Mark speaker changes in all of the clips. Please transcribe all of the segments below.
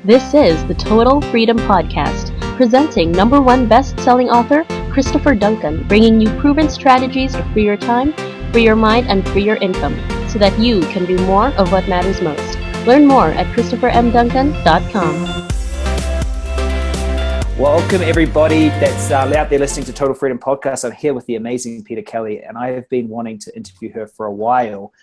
Speaker 1: This is the Total Freedom Podcast, presenting number one best-selling author Christopher Duncan, bringing you proven strategies to free your time, free your mind, and free your income, so that you can do more of what matters most. Learn more at ChristopherMDuncan.com.
Speaker 2: Welcome everybody that's out there listening to Total Freedom Podcast. I'm here with the amazing Peta Kelly, and I have been wanting to interview her for a while.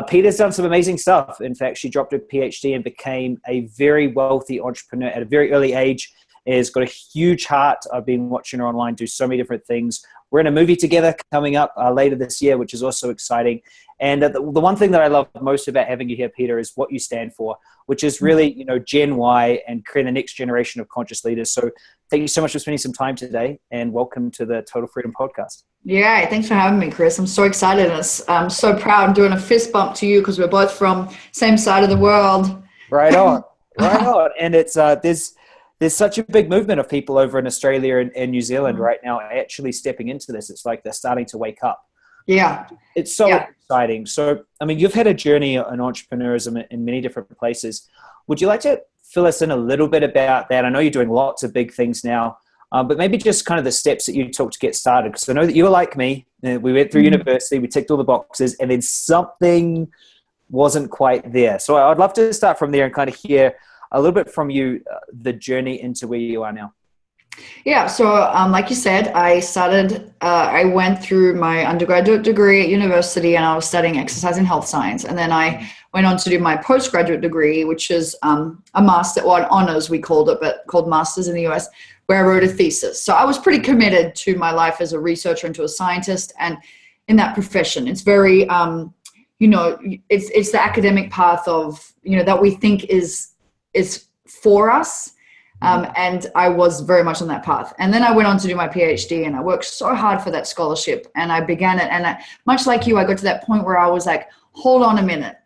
Speaker 2: Peta's done some amazing stuff. In fact, she dropped her PhD and became a very wealthy entrepreneur at a very early age. Has got a huge heart. I've been watching her online do so many different things. We're in a movie together coming up later this year, which is also exciting. And the one thing that I love most about having you here, Peta, is what you stand for, which is really, Gen Y and creating the next generation of conscious leaders. So thank you so much for spending some time today, and welcome to the Total Freedom Podcast.
Speaker 3: Yeah, thanks for having me, Chris. I'm so excited. I'm so proud. I'm doing a fist bump to you because we're both from same side of the world.
Speaker 2: Right on, right on. And it's there's such a big movement of people over in Australia and New Zealand right now actually stepping into this. It's like they're starting to wake up.
Speaker 3: Yeah.
Speaker 2: It's so exciting. So, I mean, you've had a journey in entrepreneurism in many different places. Would you like to fill us in a little bit about that? I know you're doing lots of big things now, but maybe just kind of the steps that you took to get started. Because I know that you were like me. We went through university, we ticked all the boxes, and then something wasn't quite there. So I'd love to start from there and kind of hear a little bit from you, the journey into where you are now.
Speaker 3: Yeah. So like you said, I went through my undergraduate degree at university and I was studying exercise and health science. And then I went on to do my postgraduate degree, which is a master, or honors we called it, but called masters in the US, where I wrote a thesis. So I was pretty committed to my life as a researcher and to a scientist and in that profession. It's very, it's the academic path of, that we think is for us. And I was very much on that path. And then I went on to do my PhD and I worked so hard for that scholarship and I began it. And much like you, I got to that point where I was like, hold on a minute.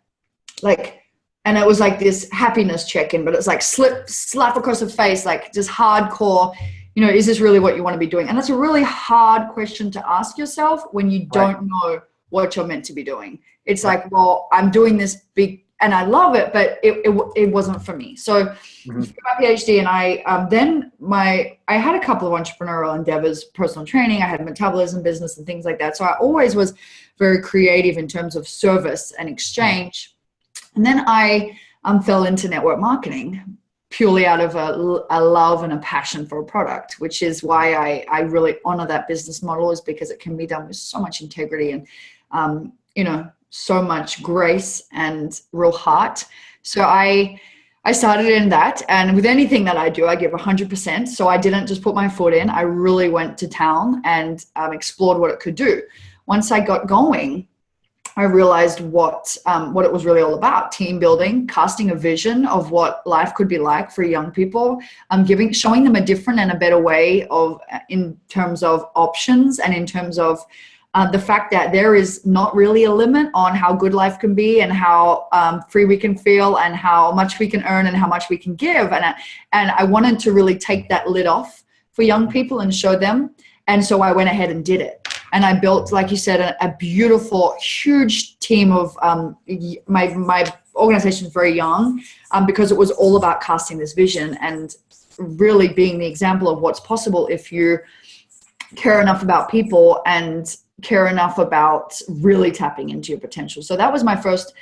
Speaker 3: And it was like this happiness check-in, but it's like slap across the face, like just hardcore, is this really what you want to be doing? And that's a really hard question to ask yourself when you don't know what you're meant to be doing. It's like, well, I'm doing this big, and I love it, but it wasn't for me. So my PhD and I had a couple of entrepreneurial endeavors, personal training, I had metabolism business and things like that. So I always was very creative in terms of service and exchange. And then I fell into network marketing purely out of a love and a passion for a product, which is why I really honor that business model, is because it can be done with so much integrity and, so much grace and real heart. So I started in that, and with anything that I do, I give 100%. So I didn't just put my foot in. I really went to town and explored what it could do. Once I got going, I realized what it was really all about: team building, casting a vision of what life could be like for young people, showing them a different and a better way in terms of options and in terms of the fact that there is not really a limit on how good life can be and how free we can feel and how much we can earn and how much we can give. And I wanted to really take that lid off for young people and show them. And so I went ahead and did it. And I built, like you said, a beautiful, huge team of my organization is very young because it was all about casting this vision and really being the example of what's possible if you care enough about people and care enough about really tapping into your potential. So that was my first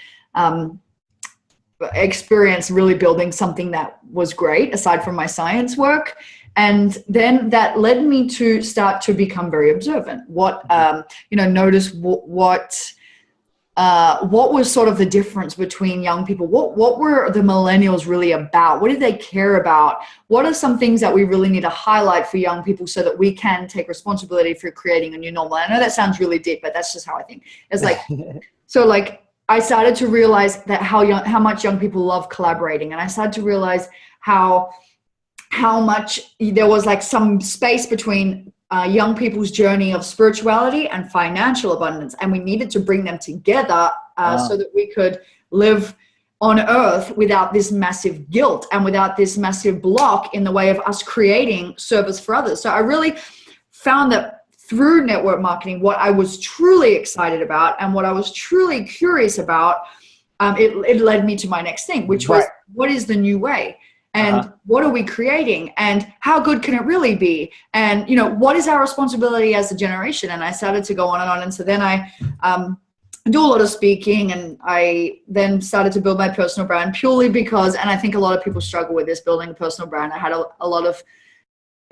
Speaker 3: experience really building something that was great aside from my science work. And then that led me to start to become very observant. Notice what was sort of the difference between young people? What were the millennials really about? What did they care about? What are some things that we really need to highlight for young people so that we can take responsibility for creating a new normal? I know that sounds really deep, but that's just how I think. It's like, I started to realize that how much young people love collaborating. And I started to realize how much there was like some space between young people's journey of spirituality and financial abundance. And we needed to bring them together so that we could live on earth without this massive guilt and without this massive block in the way of us creating service for others. So I really found that through network marketing, what I was truly excited about and what I was truly curious about, it led me to my next thing, which was, what is the new way? And what are we creating? And how good can it really be? And, you know, what is our responsibility as a generation? And I started to go on and on. And so then I do a lot of speaking, and I then started to build my personal brand purely because, and I think a lot of people struggle with this, building a personal brand. I had a lot of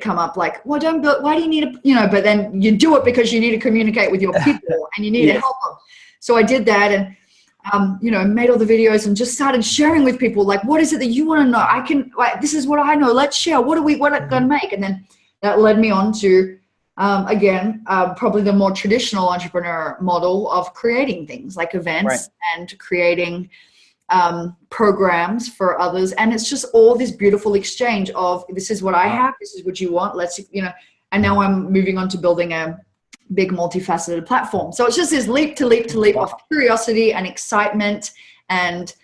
Speaker 3: come up like, well, don't build, why do you need a, you know, but then you do it because you need to communicate with your people and you need to help them. So I did that, and you know, made all the videos and just started sharing with people, like, what is it that you want to know? I can, like, this is what I know. Let's share. What are we going to make? And then that led me on to, again, probably the more traditional entrepreneur model of creating things like events and creating programs for others. And it's just all this beautiful exchange of, this is what I have, this is what you want. Let's, you know, and now I'm moving on to building a big multifaceted platform. So it's just this leap to leap to leap of curiosity and excitement and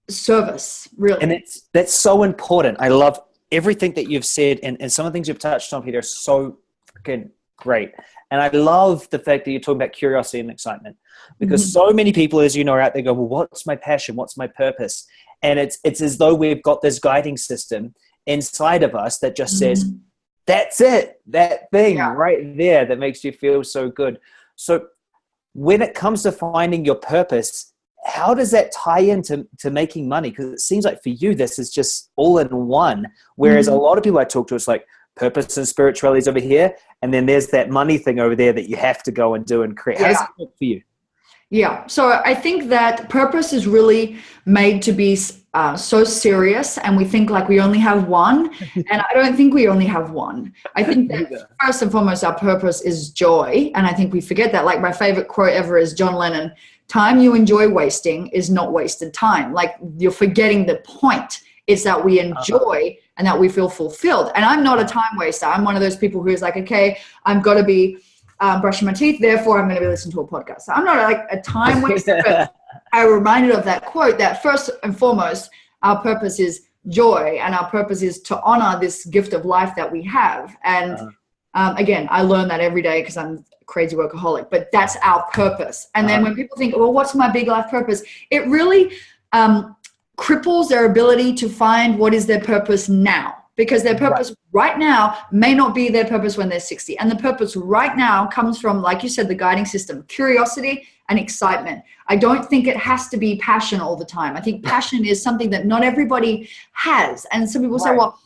Speaker 3: service, really.
Speaker 2: And that's so important. I love everything that you've said, and some of the things you've touched on, Peter, are so freaking great. And I love the fact that you're talking about curiosity and excitement, because so many people, as you know, are out there go, well, what's my passion? What's my purpose? And it's as though we've got this guiding system inside of us that just says, that's it, that thing right there that makes you feel so good. So when it comes to finding your purpose, how does that tie into making money? Because it seems like for you, this is just all in one. Whereas a lot of people I talk to, it's like purpose and spirituality is over here, and then there's that money thing over there that you have to go and do and create. How does it work for you?
Speaker 3: Yeah. So I think that purpose is really made to be so serious, and we think like we only have one. And I don't think we only have one. I think that first and foremost, our purpose is joy. And I think we forget that. Like, my favorite quote ever is John Lennon: time you enjoy wasting is not wasted time. Like, you're forgetting the point. It's that we enjoy and that we feel fulfilled. And I'm not a time waster. I'm one of those people who is like, okay, I've got to be brushing my teeth, therefore I'm going to be listening to a podcast. So I'm not like a time waster, but I'm reminded of that quote that first and foremost, our purpose is joy, and our purpose is to honor this gift of life that we have. And again, I learn that every day because I'm a crazy workaholic, but that's our purpose. And then when people think, well, what's my big life purpose? It really cripples their ability to find what is their purpose now. Because their purpose right now may not be their purpose when they're 60. And the purpose right now comes from, like you said, the guiding system, curiosity and excitement. I don't think it has to be passion all the time. I think passion is something that not everybody has. And some people say, well,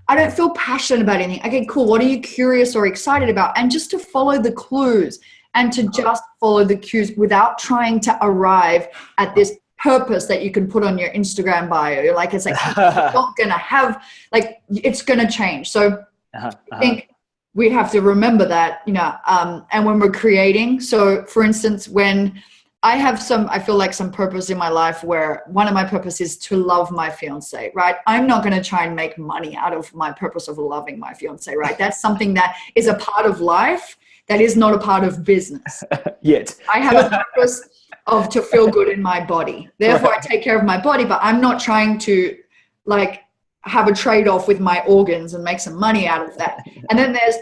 Speaker 3: I don't feel passionate about anything. Okay, cool. What are you curious or excited about? And just to follow the clues and to just follow the cues without trying to arrive at this purpose that you can put on your Instagram bio. Like, it's like, you're not going to have, like, it's going to change. So I think we have to remember that, you know, and when we're creating, so for instance, when I have I feel like some purpose in my life where one of my purpose is to love my fiance, right? I'm not going to try and make money out of my purpose of loving my fiance, right? That's something that is a part of life that is not a part of business.
Speaker 2: Yet.
Speaker 3: I have a purpose to feel good in my body. Therefore, I take care of my body, but I'm not trying to like have a trade-off with my organs and make some money out of that. And then there's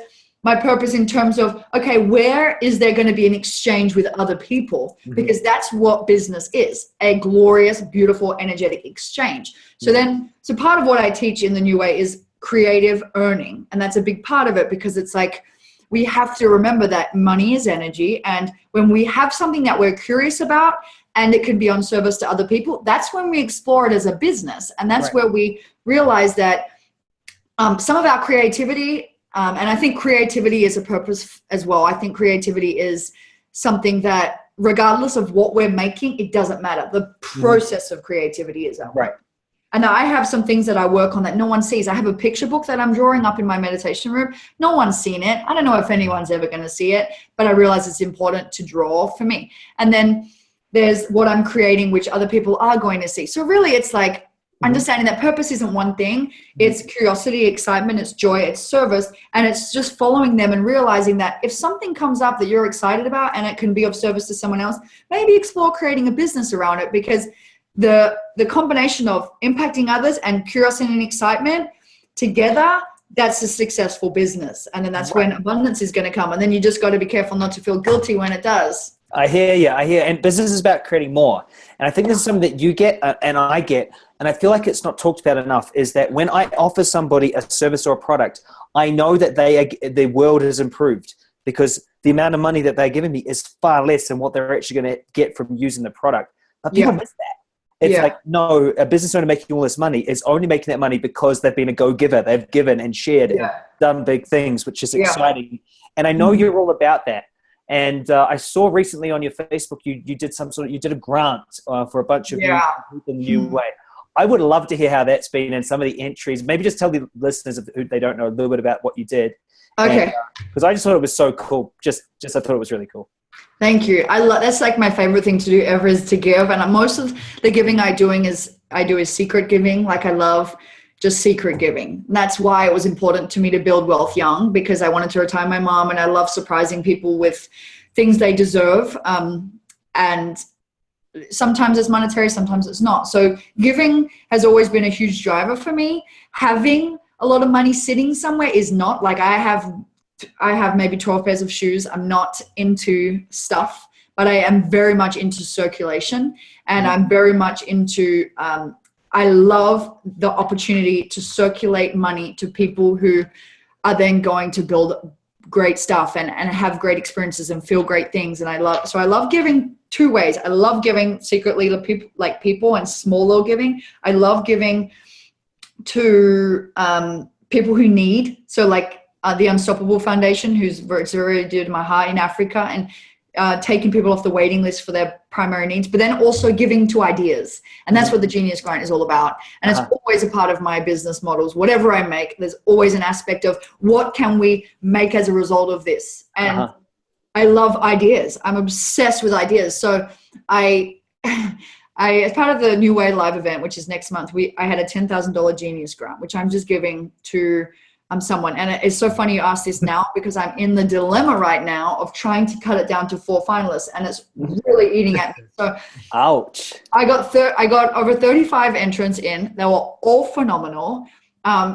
Speaker 3: my purpose in terms of, okay, where is there going to be an exchange with other people? Because that's what business is, a glorious, beautiful, energetic exchange. So so part of what I teach in the New Way is creative earning. And that's a big part of it, because it's like, we have to remember that money is energy. And when we have something that we're curious about and it can be on service to other people, that's when we explore it as a business. And that's where we realize that some of our creativity, and I think creativity is a purpose as well. I think creativity is something that regardless of what we're making, it doesn't matter. The process of creativity is our purpose. And I have some things that I work on that no one sees. I have a picture book that I'm drawing up in my meditation room. No one's seen it. I don't know if anyone's ever going to see it, but I realize it's important to draw for me. And then there's what I'm creating, which other people are going to see. So really, it's like understanding that purpose isn't one thing. It's curiosity, excitement, it's joy, it's service. And it's just following them and realizing that if something comes up that you're excited about and it can be of service to someone else, maybe explore creating a business around it, because the combination of impacting others and curiosity and excitement together, that's a successful business. And then that's when abundance is going to come. And then you just got to be careful not to feel guilty when it does.
Speaker 2: I hear you. I hear, and business is about creating more. And I think this is something that you get and I get, and I feel like it's not talked about enough, is that when I offer somebody a service or a product, I know that their world has improved because the amount of money that they're giving me is far less than what they're actually going to get from using the product. But people miss that. It's like, no, a business owner making all this money is only making that money because they've been a go-giver. They've given and shared and done big things, which is exciting. And I know you're all about that. And I saw recently on your Facebook, you did a grant for a bunch of people in the new way. I would love to hear how that's been and some of the entries. Maybe just tell the listeners who they don't know a little bit about what you did.
Speaker 3: Okay.
Speaker 2: Because I just thought it was so cool. I thought it was really cool.
Speaker 3: Thank you. That's like my favorite thing to do ever is to give. And most of the giving I do is secret giving. Like I love just secret giving. And that's why it was important to me to build wealth young, because I wanted to retire my mom, and I love surprising people with things they deserve. And sometimes it's monetary, sometimes it's not. So giving has always been a huge driver for me. Having a lot of money sitting somewhere is not. Like I have maybe 12 pairs of shoes. I'm not into stuff, but I am very much into circulation, and I'm very much into, I love the opportunity to circulate money to people who are then going to build great stuff and have great experiences and feel great things. And I love giving two ways. I love giving secretly to people and small little giving. I love giving to people who need. So like the Unstoppable Foundation, who's very dear to my heart in Africa, and taking people off the waiting list for their primary needs, but then also giving to ideas. And that's what the Genius Grant is all about. And it's always a part of my business models. Whatever I make, there's always an aspect of what can we make as a result of this? And I love ideas. I'm obsessed with ideas. So I as part of the New Way Live event, which is next month, I had a $10,000 Genius Grant, which I'm just giving to someone. And it's so funny you ask this now, because I'm in the dilemma right now of trying to cut it down to 4 finalists, and it's really eating at me. So
Speaker 2: ouch.
Speaker 3: I got over 35 entrants in. They were all phenomenal.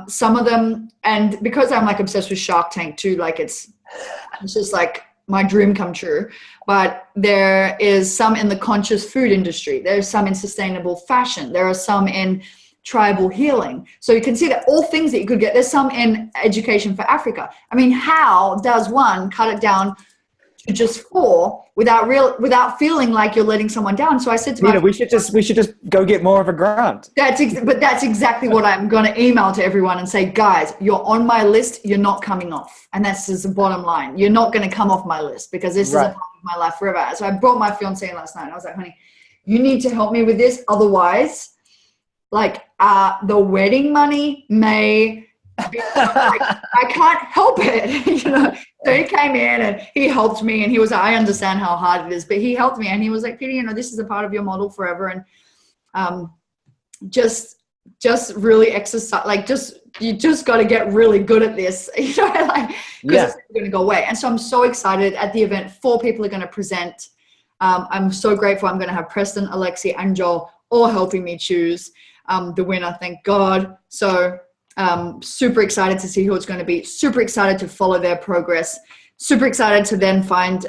Speaker 3: Some of them, and because I'm like obsessed with Shark Tank too, like it's just like my dream come true. But there is some in the conscious food industry. There's some in sustainable fashion. There are some in tribal healing. So you can see that all things that you could get. There's some in education for Africa. I mean, how does one cut it down to just 4 without feeling like you're letting someone down? So I said to myself,
Speaker 2: we should just go get more of a grant.
Speaker 3: That's exactly what I'm going to email to everyone and say, guys, you're on my list. You're not coming off. And that's just the bottom line. You're not going to come off my list, because this is a part of my life forever. So I brought my fiance in last night, and I was like, honey, you need to help me with this. Otherwise, like the wedding money may be like, I can't help it, So he came in and he helped me, and he was like, I understand how hard it is, but he helped me, and he was like, Peter, this is a part of your model forever, and just really exercise, like you just got to get really good at this, because it's going to go away. And so I'm so excited. At the event, 4 people are going to present. I'm so grateful. I'm going to have Preston, Alexi, and Joel all helping me choose the winner, thank God. So super excited to see who it's going to be, super excited to follow their progress, super excited to then find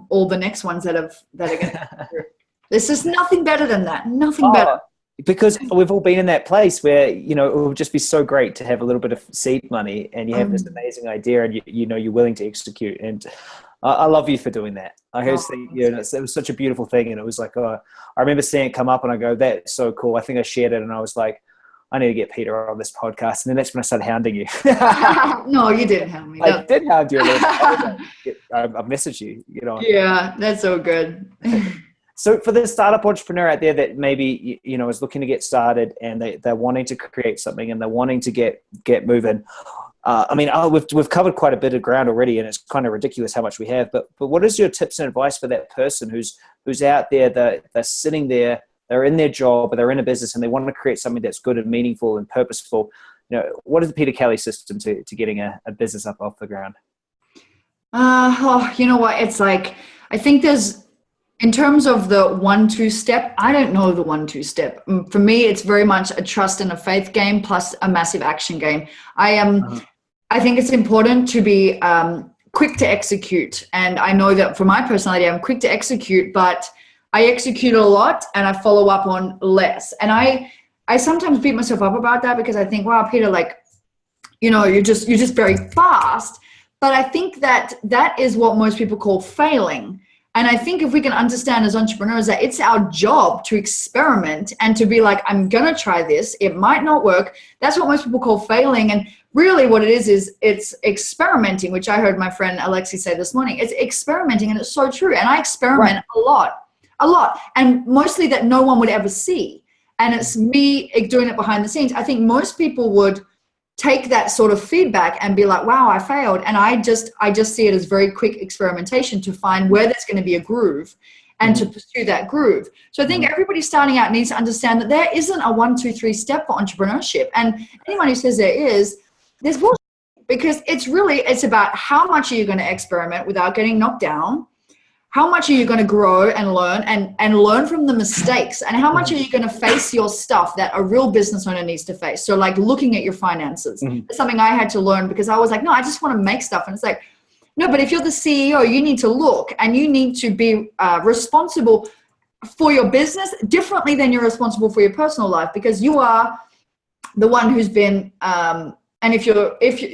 Speaker 3: all the next ones that are going to come through. There's just nothing better than that. Nothing better.
Speaker 2: Because we've all been in that place where, it would just be so great to have a little bit of seed money, and you have this amazing idea, and you're willing to execute. And I love you for doing that. I just think, it was such a beautiful thing. And it was like, I remember seeing it come up, and I go, that's so cool. I think I shared it, and I was like, I need to get Peter on this podcast. And then that's when I started hounding you.
Speaker 3: No, you didn't hound me.
Speaker 2: I did hound you a little bit. I messaged you,
Speaker 3: Yeah, that's so good.
Speaker 2: So for the startup entrepreneur out there that maybe, is looking to get started, and they're wanting to create something, and they're wanting to get moving. We've covered quite a bit of ground already, and it's kind of ridiculous how much we have. But what is your tips and advice for that person who's out there, they're sitting there, they're in their job, or they're in a business, and they want to create something that's good and meaningful and purposeful? What is the Peter Kelly system to getting a business up off the ground?
Speaker 3: You know what? It's like, I think there's, in terms of the 1-2 step, I don't know the 1-2 step. For me, it's very much a trust and a faith game plus a massive action game. I think it's important to be quick to execute. And I know that for my personality, I'm quick to execute, but I execute a lot and I follow up on less. And I sometimes beat myself up about that because I think, wow, Peter, like, you know, you're just very fast. But I think that is what most people call failing. And I think if we can understand as entrepreneurs that it's our job to experiment and to be like, I'm going to try this. It might not work. That's what most people call failing. And really what it is it's experimenting, which I heard my friend Alexi say this morning. It's experimenting, and it's so true. And I experiment a lot. And mostly that no one would ever see. And it's me doing it behind the scenes. I think most people would take that sort of feedback and be like, wow, I failed. And I just see it as very quick experimentation to find where there's going to be a groove and to pursue that groove. So I think everybody starting out needs to understand that there isn't a 1, 2, 3 step for entrepreneurship. And anyone who says there is, there's bullshit, because it's about how much are you going to experiment without getting knocked down? How much are you going to grow and learn and learn from the mistakes? And how much are you going to face your stuff that a real business owner needs to face? So like looking at your finances, it's something I had to learn because I was like, no, I just want to make stuff. And it's like, no, but if you're the CEO, you need to look and you need to be responsible for your business differently than you're responsible for your personal life, because you are the one who's been, and if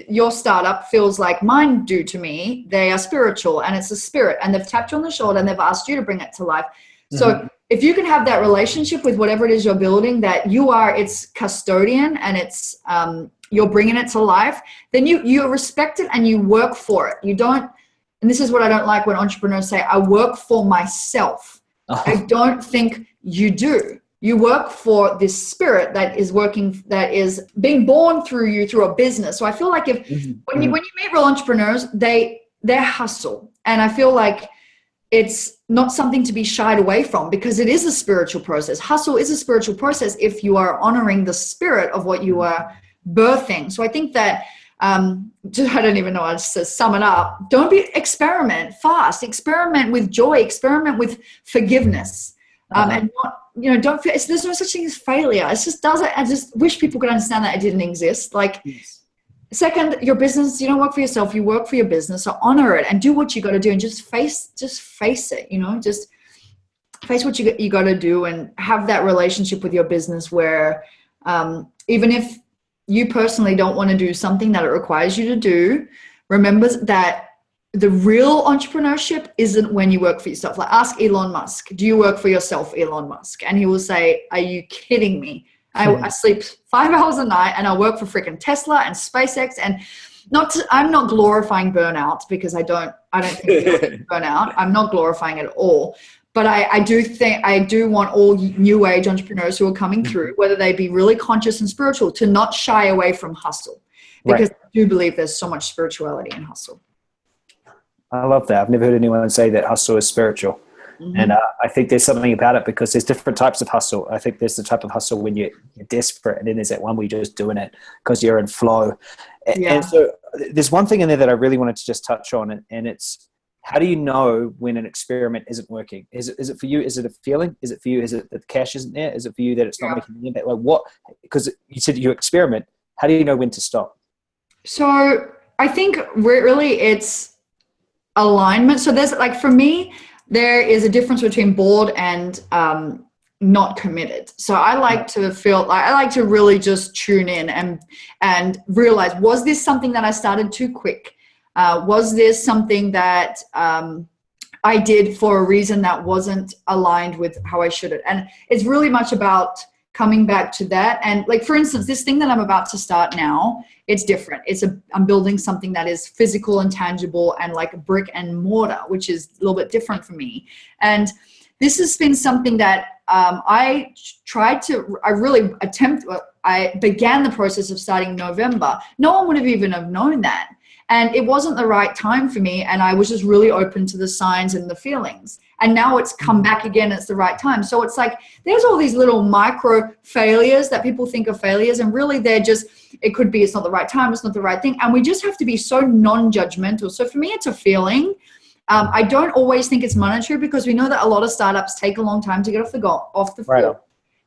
Speaker 3: your startup feels like mine do to me, they are spiritual and it's a spirit and they've tapped you on the shoulder and they've asked you to bring it to life. So if you can have that relationship with whatever it is you're building, that you are its custodian and it's you're bringing it to life, then you respect it and you work for it. You don't, and this is what I don't like when entrepreneurs say, I work for myself. I don't think you do. You work for this spirit that is working, that is being born through you through a business. So I feel like when you meet real entrepreneurs, they hustle. And I feel like it's not something to be shied away from, because it is a spiritual process. Hustle is a spiritual process if you are honoring the spirit of what you are birthing. So I think that, I don't even know how to sum it up. Experiment fast, experiment with joy, experiment with forgiveness. And not, there's no such thing as failure. It just doesn't. I just wish people could understand that it didn't exist. Like, second, your business, you don't work for yourself, you work for your business. So honor it and do what you got to do and just face it, just face what you got to do and have that relationship with your business where even if you personally don't want to do something that it requires you to do, remember that the real entrepreneurship isn't when you work for yourself. Like, ask Elon Musk, do you work for yourself, Elon Musk? And he will say, are you kidding me? I sleep 5 hours a night and I work for freaking Tesla and SpaceX. And I'm not glorifying burnout, because I don't think burnout. I'm not glorifying it at all. But I do want all new age entrepreneurs who are coming through, whether they be really conscious and spiritual, to not shy away from hustle, because I do believe there's so much spirituality in hustle.
Speaker 2: I love that. I've never heard anyone say that hustle is spiritual. And I think there's something about it, because there's different types of hustle. I think there's the type of hustle when you're desperate, and then there's that one where you're just doing it because you're in flow. And so there's one thing in there that I really wanted to just touch on, and it's, how do you know when an experiment isn't working? Is it for you? Is it a feeling? Is it for you? Is it that the cash isn't there? Is it for you that it's not making the impact? Like, what? Because you said you experiment. How do you know when to stop? So
Speaker 3: I think really it's alignment. So there's, like, for me, there is a difference between bored and not committed. So I like to feel like, I like to really just tune in and realize, was this something that I started too quick? Was this something that I did for a reason that wasn't aligned with how I should have? And it's really much about coming back to that. And, like, for instance, this thing that I'm about to start now, it's different. I'm building something that is physical and tangible and like brick and mortar, which is a little bit different for me. And this has been something that I began the process of starting November. No one would have even have known that. And it wasn't the right time for me. And I was just really open to the signs and the feelings. And now it's come back again. It's the right time. So it's like, there's all these little micro failures that people think are failures. And really it could be, it's not the right time. It's not the right thing. And we just have to be so non-judgmental. So for me, it's a feeling. I don't always think it's monetary, because we know that a lot of startups take a long time to get off the floor.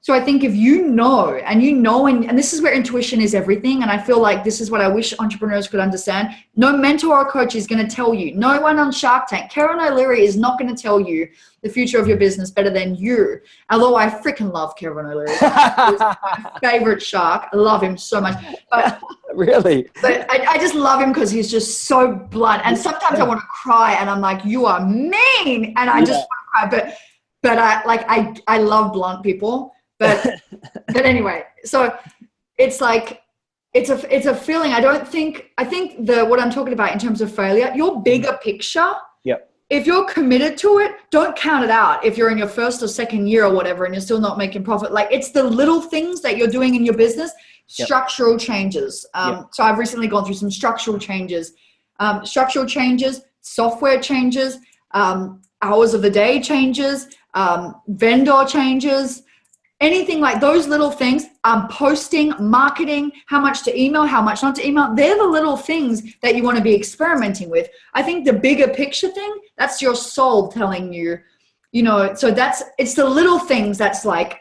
Speaker 3: So I think if and this is where intuition is everything. And I feel like this is what I wish entrepreneurs could understand. No mentor or coach is going to tell you. No one on Shark Tank. Karen O'Leary is not going to tell you the future of your business better than you. Although I freaking love Karen O'Leary. He's my favorite shark. I love him so much. But
Speaker 2: really?
Speaker 3: But I just love him because he's just so blunt. And sometimes I want to cry and I'm like, you are mean. And I just want to cry. But I love blunt people. But anyway, so it's like it's a feeling. I think what I'm talking about in terms of failure, your bigger picture.
Speaker 2: Yep.
Speaker 3: If you're committed to it, don't count it out. If you're in your first or second year or whatever, and you're still not making profit, like it's the little things that you're doing in your business, structural changes. So I've recently gone through some structural changes, software changes, hours of the day changes, vendor changes. Anything like those little things, posting, marketing, how much to email, how much not to email. They're the little things that you want to be experimenting with. I think the bigger picture thing, that's your soul telling you, so it's the little things that's like,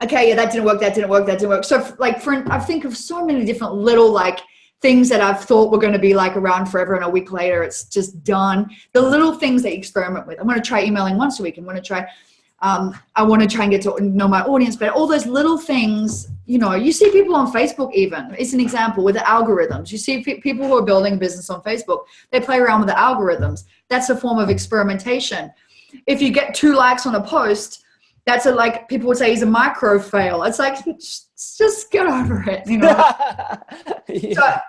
Speaker 3: okay, yeah, that didn't work. So like I think of so many different little like things that I've thought were going to be like around forever, and a week later it's just done. The little things that you experiment with. I'm going to try emailing once a week. I'm going to try I want to try and get to know my audience better. All those little things, you see people on Facebook even. It's an example with the algorithms. You see people who are building a business on Facebook. They play around with the algorithms. That's a form of experimentation. If you get 2 likes on a post, that's people would say he's a micro fail. It's like, just get over it, So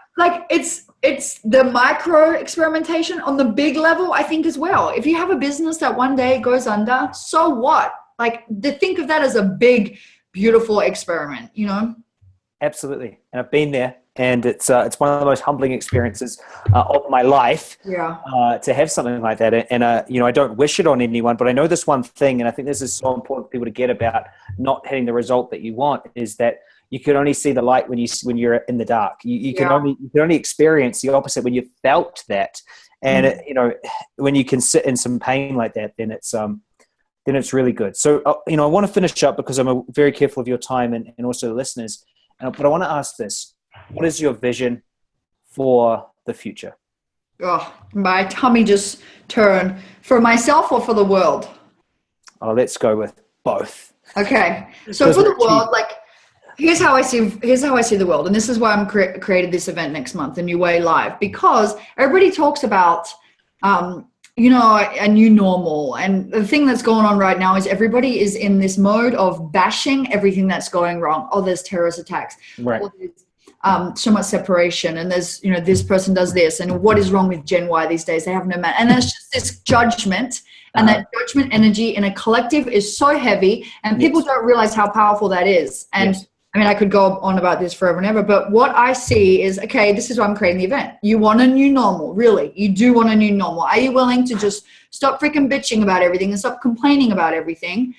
Speaker 3: it's the micro experimentation on the big level, I think, as well. If you have a business that one day goes under, so what? Think of that as a big, beautiful experiment,
Speaker 2: Absolutely. And I've been there, and it's one of the most humbling experiences of my life. To have something like that. And I don't wish it on anyone, but I know this one thing, and I think this is so important for people to get about not hitting the result that you want, is that you can only see the light when you're in the dark. You can only experience the opposite when you felt that. And when you can sit in some pain like that, then it's really good. So I want to finish up because I'm very careful of your time and also the listeners. But I want to ask this: what is your vision for the future?
Speaker 3: Oh, my tummy just turned. For myself or for the world?
Speaker 2: Oh, let's go with both.
Speaker 3: Okay. So for the world, here's how I see the world. And this is why I'm created this event next month, the New Way Live, because everybody talks about, a new normal. And the thing that's going on right now is everybody is in this mode of bashing everything that's going wrong. Oh, there's terrorist attacks.
Speaker 2: Right.
Speaker 3: Or there's so much separation, and there's, this person does this, and what is wrong with Gen Y these days? They have no man. And there's just this judgment, and that judgment energy in a collective is so heavy, and people don't realize how powerful that is. And I mean, I could go on about this forever and ever, but what I see is, okay, this is why I'm creating the event. You want a new normal, really. You do want a new normal. Are you willing to just stop freaking bitching about everything and stop complaining about everything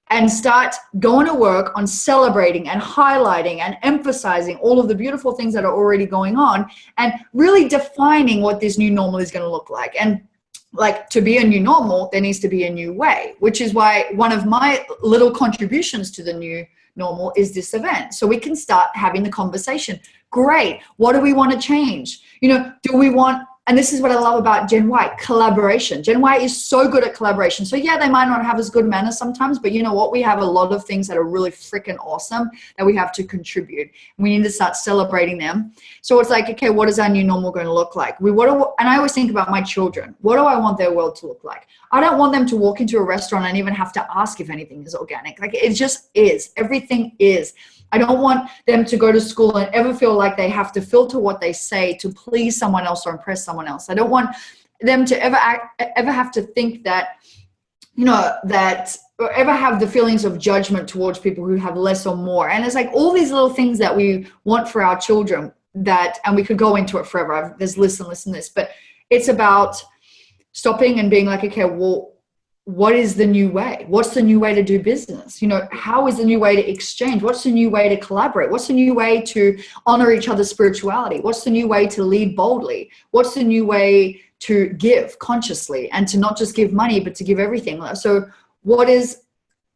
Speaker 3: and start going to work on celebrating and highlighting and emphasizing all of the beautiful things that are already going on and really defining what this new normal is going to look like? And to be a new normal, there needs to be a new way, which is why one of my little contributions to the new normal is this event. So we can start having the conversation. Great. What do we want to change? Do we want, and this is what I love about Gen Y, collaboration. Gen Y is so good at collaboration. So yeah, they might not have as good manners sometimes, but you know what? We have a lot of things that are really freaking awesome that we have to contribute. We need to start celebrating them. So it's like, okay, what is our new normal going to look like? And I always think about my children. What do I want their world to look like? I don't want them to walk into a restaurant and even have to ask if anything is organic. It just is. Everything is. I don't want them to go to school and ever feel like they have to filter what they say to please someone else or impress someone else. I don't want them to ever have to think that, or ever have the feelings of judgment towards people who have less or more. And it's like all these little things that we want for our children and we could go into it forever. There's listen, this, but it's about stopping and being like, okay, well, what is the new way? What's the new way to do business? How is the new way to exchange? What's the new way to collaborate? What's the new way to honor each other's spirituality? What's the new way to lead boldly? What's the new way to give consciously and to not just give money, but to give everything? So what is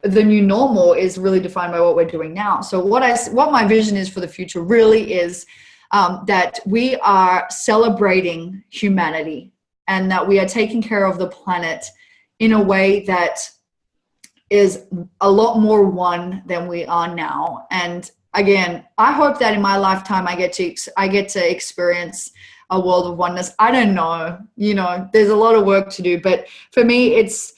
Speaker 3: the new normal is really defined by what we're doing now. So what my vision is for the future really is that we are celebrating humanity and that we are taking care of the planet in a way that is a lot more one than we are now. And again, I hope that in my lifetime I get to experience a world of oneness. I don't know, there's a lot of work to do, but for me, it's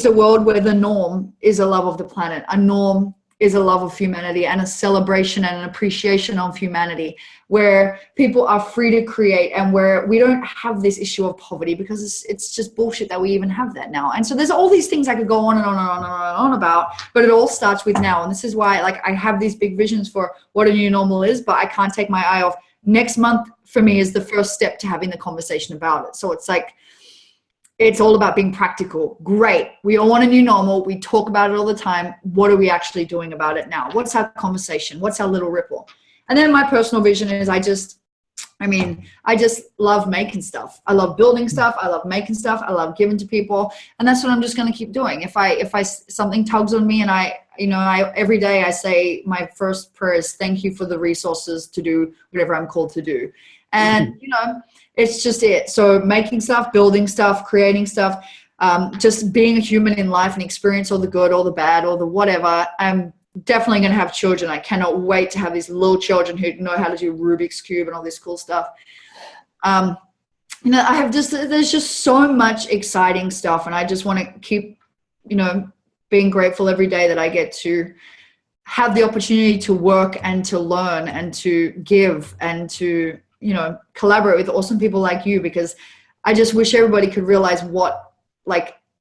Speaker 3: a world where the norm is a love of the planet. A norm is a love of humanity and a celebration and an appreciation of humanity, where people are free to create and where we don't have this issue of poverty, because it's just bullshit that we even have that now. And so there's all these things I could go on and on and on and on about, but it all starts with now. And this is why I have these big visions for what a new normal is, but I can't take my eye off. Next month for me is the first step to having the conversation about it. So it's all about being practical. Great. We all want a new normal. We talk about it all the time. What are we actually doing about it now? What's our conversation? What's our little ripple? And then my personal vision is I just love making stuff. I love building stuff. I love making stuff. I love giving to people. And that's what I'm just going to keep doing. If something tugs on me and I every day I say my first prayer is thank you for the resources to do whatever I'm called to do. And, it's just it. So making stuff, building stuff, creating stuff, just being a human in life and experience all the good, all the bad, all the whatever. I'm definitely going to have children. I cannot wait to have these little children who know how to do Rubik's Cube and all this cool stuff. There's just so much exciting stuff. And I just want to keep, being grateful every day that I get to have the opportunity to work and to learn and to give and to, collaborate with awesome people like you, because I just wish everybody could realize what,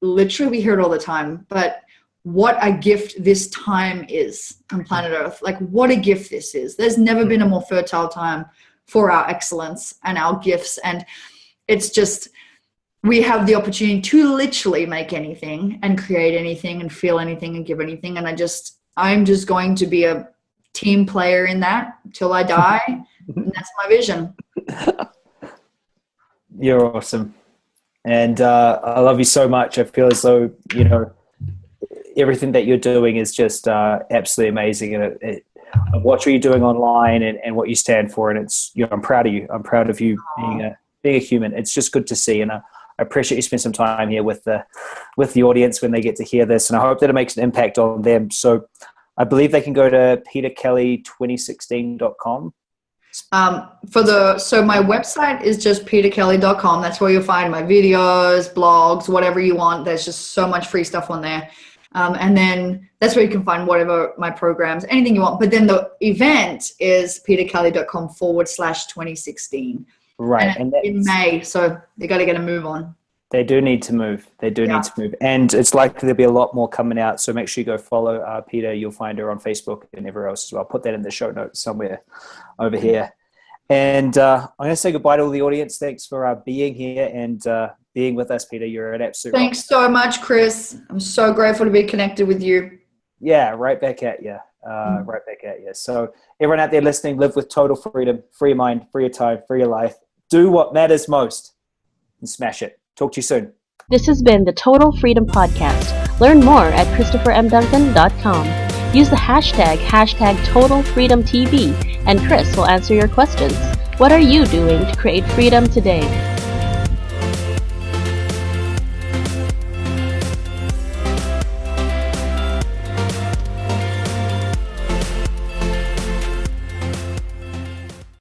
Speaker 3: literally we hear it all the time, but what a gift this time is on planet Earth. What a gift this is. There's never been a more fertile time for our excellence and our gifts. And it's just, we have the opportunity to literally make anything and create anything and feel anything and give anything. And I'm just going to be a team player in that till I die. And that's my vision.
Speaker 2: You're awesome. And I love you so much. I feel as though, everything that you're doing is just absolutely amazing. And I watch what you're doing online and what you stand for. And it's, I'm proud of you. I'm proud of you being a human. It's just good to see. And I appreciate you spend some time here with the audience when they get to hear this. And I hope that it makes an impact on them. So I believe they can go to peterkelly2016.com.
Speaker 3: So my website is just peterkelly.com. That's where you'll find my videos, blogs, whatever you want. There's just so much free stuff on there. And then that's where you can find whatever my programs, anything you want. But then the event is peterkelly.com/2016.
Speaker 2: Right.
Speaker 3: And in May. So you got to get a move on.
Speaker 2: They do need to move. Need to move. And it's likely there'll be a lot more coming out. So make sure you go follow Peter. You'll find her on Facebook and everywhere else as well. I'll put that in the show notes somewhere over here. And I'm going to say goodbye to all the audience. Thanks for being here and being with us, Peter. You're an absolute
Speaker 3: Thanks so much, Chris. I'm so grateful to be connected with you.
Speaker 2: Yeah, right back at you. Right back at you. So everyone out there listening, live with total freedom, free your mind, free your time, free your life. Do what matters most and smash it. Talk to you soon.
Speaker 1: This has been the Total Freedom Podcast. Learn more at ChristopherMDuncan.com. Use the hashtag #TotalFreedomTV, and Chris will answer your questions. What are you doing to create freedom today?